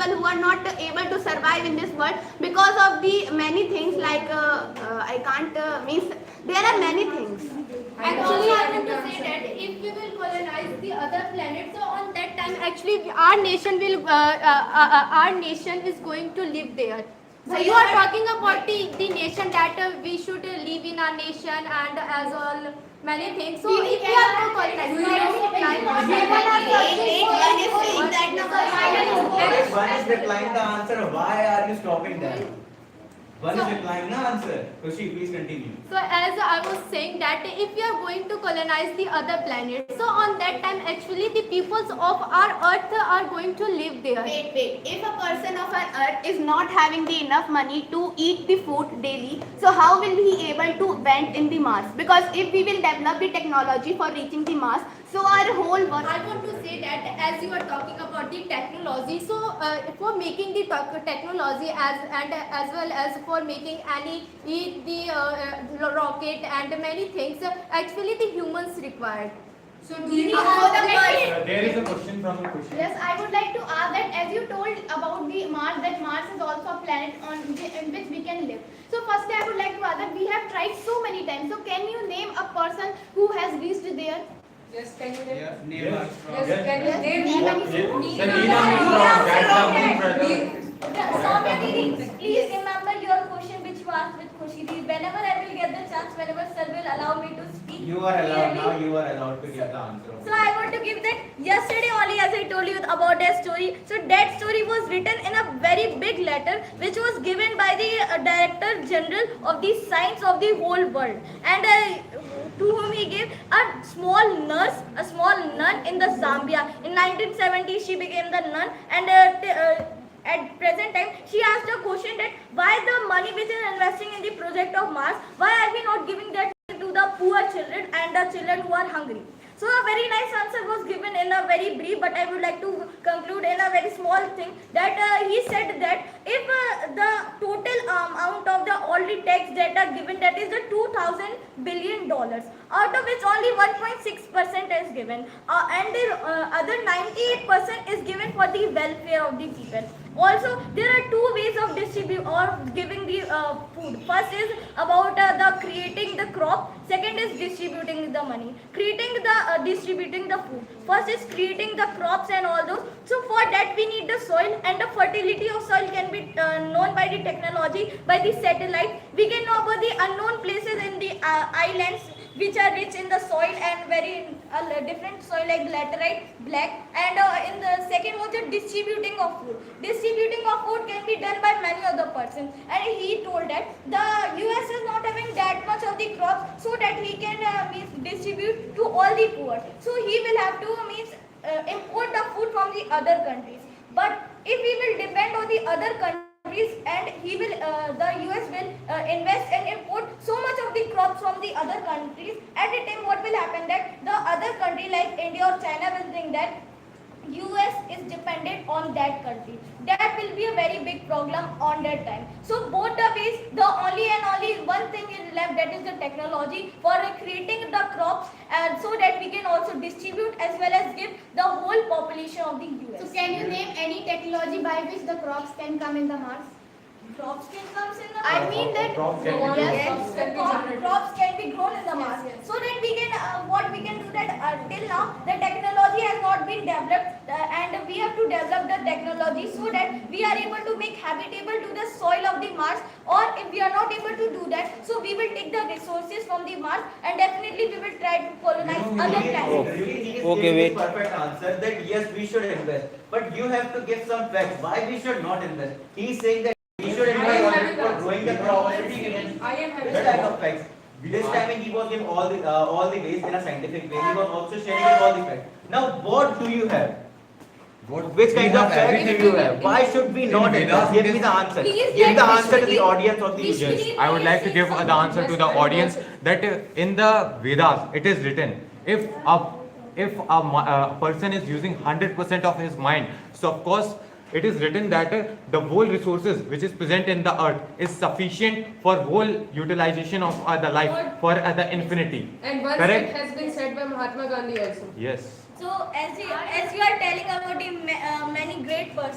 people who are not able to survive in this world because of the many things like I can't means there are many things. Actually, I want to say that if we will colonize the other planet, so on that time, actually, our nation is going to live there. So you are talking about the nation that we should live in our nation and as all many things. So if we are to colonize, One is replying the answer. Why are you stopping them? One is replying the answer. Khushi, please continue. So as I was saying that if we are going to colonize the other planet, so on that time actually the peoples of our earth are going to live there. Wait. If a person of our earth is not having the enough money to eat the food daily, so how will he able to went in the Mars? Because if we will develop the technology for reaching the Mars, so our whole world. I want to say that as you are talking about the technology, so for making the technology as well as for making the rocket and many things, actually the humans required. So do you There is a question from Khushi. Yes, I would like to ask that as you told about the Mars, that Mars is also a planet in which we can live. So firstly, I would like to ask that we have tried so many times. So can you name a person who has reached there? Yes, can you name? Yeah, Neil Armstrong. Yes, can you name? The Neil Armstrong, that's the moon brother. Soumya Didi, please remember your question which you asked with Khushi Didi. Whenever I will get the chance, whenever sir will allow me to speak. You are allowed clearly. now. You are allowed to give the answer. So I want to give that yesterday only, as I told you about that story. So that story was written in a very big letter which was given by the Director General of the Science of the whole world, and to whom he gave a small nun in the Zambia. In 1970 she became the nun, and at present time she asked a question that why the money which is investing in the project of Mars, why are we not giving that to the poor children and the children who are hungry? So a very nice answer was given in a very brief, but I would like to conclude in a very small thing that he said that if the total amount of the all the tax that are given, that is the $2,000 billion, out of which only 1.6% is given, and the other 98% is given for the welfare of the people. Also, there are two ways of distributing or giving the food. First is about the creating the crop. Second is distributing the money. Distributing the food. First is creating the crops and all those. So for that we need the soil, and the fertility of soil can be known by the technology, by the satellite. We can know about the unknown places in the islands which are rich in the soil and very different soil like laterite, black, and in the second was the distributing of food. Distributing of food can be done by many other persons, and he told that the US is not having that much of the crops so that he can distribute to all the poor. So he will have to import the food from the other countries. But if we will depend on the other countries, and the US will invest and import so much of the crops from the other countries, at a time what will happen that the other country like India or China will think that US is dependent on that country. That will be a very big problem on that time. So both the ways, the only one thing is left, that is the technology for creating the crops, and so that we can also distribute as well as give the whole population of the US. So can you name any technology by which the crops can come in the Mars? Crops can come in the I mean that Crops can be yes, crops can be grown in the Mars. Yes. So that we can what we can do that till now the technology has not been developed, and we have to develop the technology so that we are able to make habitable to the soil of the Mars. Or if we are not able to do that, so we will take the resources from the Mars, and definitely we will try to colonize other planets. He is Okay, giving wait. the perfect answer that yes, we should invest, but you have to give some facts why we should not invest. He is saying that we should invest for growing the crops. I am having Which type of facts? This time he was giving all the ways in a scientific way. He was also sharing all the facts. Now what do you have? Which kind of facts do you have? Why should we not invest? Give me the answer. Please Give the let answer to the Vishnu audience of the Vishnu users. Yes, I would like to give the answer to the audience that in the Vedas it is written if a person is using 100% of his mind, so of course it is written that the whole resources which is present in the earth is sufficient for whole utilization of the life for the infinity. And once Correct? it has been said by Mahatma Gandhi also. Yes. So as you are telling about the many great persons.